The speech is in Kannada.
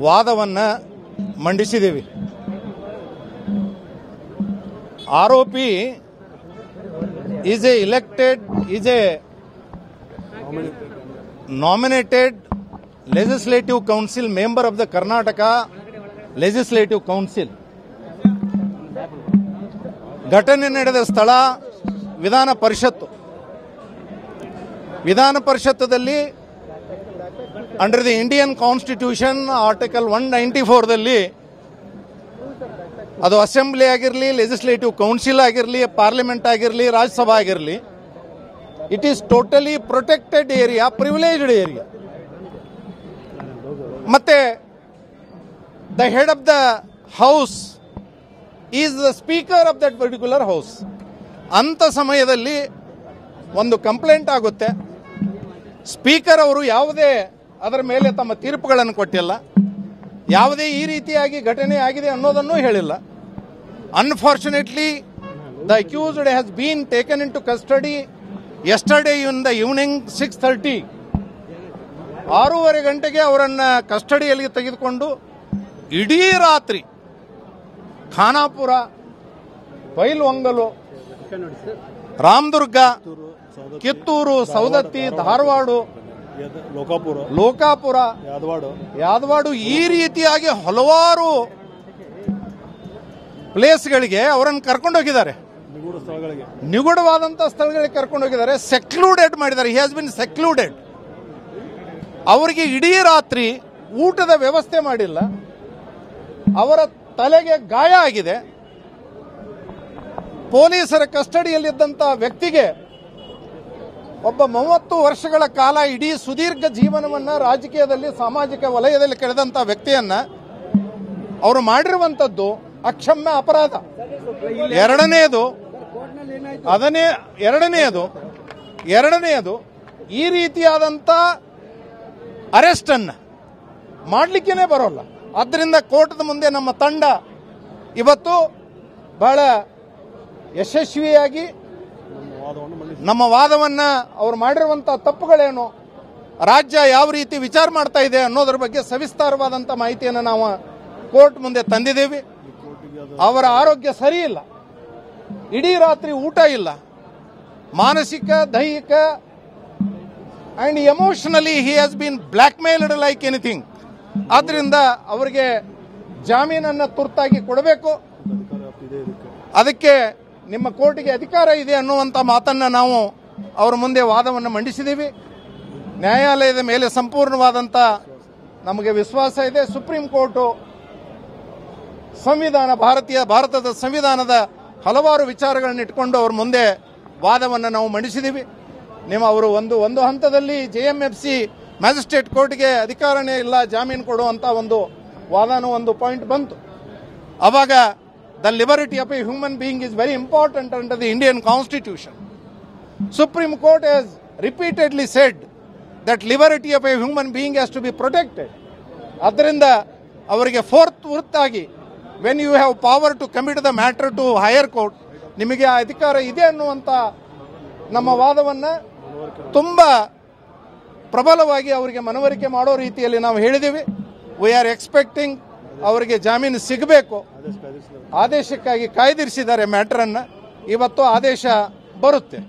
ವಾದವನ್ನು ಮಂಡಿಸಿದ್ದೀವಿ. ಆರೋಪಿ is a nominated legislative council member of the Karnataka Legislative Council. ಘಟನೆ ನಡೆದ ಸ್ಥಳ ವಿಧಾನ ಪರಿಷತ್ತು. ವಿಧಾನ ಪರಿಷತ್ತದಲ್ಲಿ under the Indian constitution article 194ದಲ್ಲಿ ಅದು ಅಸೆಂಬ್ಲಿ ಆಗಿರಲಿ, ಲೆಜಿಸ್ಲೇಟಿವ್ ಕೌನ್ಸಿಲ್ ಆಗಿರಲಿ, ಪಾರ್ಲಿಮೆಂಟ್ ಆಗಿರಲಿ, ರಾಜ್ಯಸಭಾ ಆಗಿರಲಿ, it is totally protected area, privileged area. ಮತ್ತೆ the head of the house is the speaker of that particular house. ಅಂಥ ಸಮಯದಲ್ಲಿ ಒಂದು ಕಂಪ್ಲೇಂಟ್ ಆಗುತ್ತೆ. ಸ್ಪೀಕರ್ ಅವರು ಯಾವುದೇ ಅದರ ಮೇಲೆ ತಮ್ಮ ತೀರ್ಪುಗಳನ್ನು ಕೊಟ್ಟಿಲ್ಲ, ಯಾವುದೇ ಈ ರೀತಿಯಾಗಿ ಘಟನೆ ಆಗಿದೆ ಅನ್ನೋದನ್ನು ಹೇಳಿಲ್ಲ. Unfortunately the accused has been taken in to custody yesterday in the evening 6:30. 6:30 ಗಂಟೆಗೆ ಅವರನ್ನು ಕಸ್ಟಡಿಯಲ್ಲಿ ತೆಗೆದುಕೊಂಡು ಇಡೀ ರಾತ್ರಿ ಖಾನಾಪುರ, ಬೈಲ್ವಂಗಲು, ರಾಮದುರ್ಗ, ಕಿತ್ತೂರು, ಸವದತ್ತಿ, ಧಾರವಾಡ, ಲೋಕಾಪುರ, ಯಾದವಾಡ ಈ ರೀತಿಯಾಗಿ ಹಲವಾರು ಪ್ಲೇಸ್ಗಳಿಗೆ ಅವರನ್ನು ಕರ್ಕೊಂಡೋಗಿದ್ದಾರೆ. ನಿಗೂಢವಾದಂತಹ ಸ್ಥಳಗಳಿಗೆ ಕರ್ಕೊಂಡೋಗಿದ್ದಾರೆ. ಸೆಕ್ಲೂಡೆಡ್ ಮಾಡಿದ್ದಾರೆ. He has been secluded. ಅವರಿಗೆ ಇಡೀ ರಾತ್ರಿ ಊಟದ ವ್ಯವಸ್ಥೆ ಮಾಡಿಲ್ಲ. ಅವರ ತಲೆಗೆ ಗಾಯ ಆಗಿದೆ. ಪೊಲೀಸರ ಕಸ್ಟಡಿಯಲ್ಲಿದ್ದಂತಹ ವ್ಯಕ್ತಿಗೆ, ಒಬ್ಬ 30 ವರ್ಷಗಳ ಕಾಲ ಇಡೀ ಸುದೀರ್ಘ ಜೀವನವನ್ನ ರಾಜಕೀಯದಲ್ಲಿ, ಸಾಮಾಜಿಕ ವಲಯದಲ್ಲಿ ಕಳೆದಂತ ವ್ಯಕ್ತಿಯನ್ನ ಅವರು ಮಾಡಿರುವಂತದ್ದು ಅಕ್ಷಮ್ಯ ಅಪರಾಧ. ಎರಡನೆಯದು ಈ ರೀತಿಯಾದಂತ ಅರೆಸ್ಟ್ ಅನ್ನ ಮಾಡಲಿಕ್ಕೇನೆ ಬರೋಲ್ಲ. ಆದ್ದರಿಂದ ಕೋರ್ಟ್ನ ಮುಂದೆ ನಮ್ಮ ತಂಡ ಇವತ್ತು ಬಹಳ ಯಶಸ್ವಿಯಾಗಿ ನಮ್ಮ ವಾದವನ್ನ ಅವರು ಮಾಡಿರುವಂತಹ ತಪ್ಪುಗಳೇನು, ರಾಜ್ಯ ಯಾವ ರೀತಿ ವಿಚಾರ ಮಾಡ್ತಾ ಇದೆ ಅನ್ನೋದ್ರ ಬಗ್ಗೆ ಸವಿಸ್ತಾರವಾದಂತಹ ಮಾಹಿತಿಯನ್ನು ನಾವು ಕೋರ್ಟ್ ಮುಂದೆ ತಂದಿದ್ದೇವೆ. ಅವರ ಆರೋಗ್ಯ ಸರಿ ಇಲ್ಲ, ಇಡೀ ರಾತ್ರಿ ಊಟ ಇಲ್ಲ, ಮಾನಸಿಕ, ದೈಹಿಕ and emotionally he has been blackmailed like anything. ಆದ್ರಿಂದ ಅವರಿಗೆ ಜಾಮೀನನ್ನು ತುರ್ತಾಗಿ ಕೊಡಬೇಕು. ಅದಕ್ಕೆ ನಿಮ್ಮ ಕೋರ್ಟಿಗೆ ಅಧಿಕಾರ ಇದೆ ಅನ್ನುವಂಥ ಮಾತನ್ನು ನಾವು ಅವರ ಮುಂದೆ ವಾದವನ್ನು ಮಂಡಿಸಿದ್ದೀವಿ. ನ್ಯಾಯಾಲಯದ ಮೇಲೆ ಸಂಪೂರ್ಣವಾದಂಥ ನಮಗೆ ವಿಶ್ವಾಸ ಇದೆ. ಸುಪ್ರೀಂ ಕೋರ್ಟು ಭಾರತದ ಸಂವಿಧಾನದ ಹಲವಾರು ವಿಚಾರಗಳನ್ನು ಇಟ್ಕೊಂಡು ಅವ್ರ ಮುಂದೆ ವಾದವನ್ನು ನಾವು ಮಂಡಿಸಿದ್ದೀವಿ. ಅವರು ಒಂದು ಹಂತದಲ್ಲಿ JMFC ಮ್ಯಾಜಿಸ್ಟ್ರೇಟ್ ಕೋರ್ಟ್ಗೆ ಅಧಿಕಾರನೇ ಇಲ್ಲ ಜಾಮೀನು ಕೊಡುವಂತ ಒಂದು ವಾದನೂ ಒಂದು ಪಾಯಿಂಟ್ ಬಂತು. ಅವಾಗ the liberty of a human being is very important under the Indian constitution. Supreme court has repeatedly said that liberty of a human being has to be protected. ಆದ್ದರಿಂದ ಅವರಿಗೆ ಫೋರ್ತ್ ಆಗಿ when you have power to commit the matter to higher court, ನಿಮಗೆ ಆ ಅಧಿಕಾರ ಇದೆ ಅನ್ನುವಂಥ ನಮ್ಮ ವಾದವನ್ನು ತುಂಬಾ ಪ್ರಬಲವಾಗಿ ಅವರಿಗೆ ಮನವರಿಕೆ ಮಾಡೋ ರೀತಿಯಲ್ಲಿ ನಾವು ಹೇಳಿದ್ದೀವಿ. ವಿ ಆರ್ ಎಕ್ಸ್ಪೆಕ್ಟಿಂಗ್ ಅವರಿಗೆ ಜಾಮೀನು ಸಿಗಬೇಕು. ಆದೇಶಕ್ಕಾಗಿ ಕಾಯ್ದಿರಿಸಿದ್ದಾರೆ ಮ್ಯಾಟರ್ ಅನ್ನ. ಇವತ್ತು ಆದೇಶ ಬರುತ್ತೆ.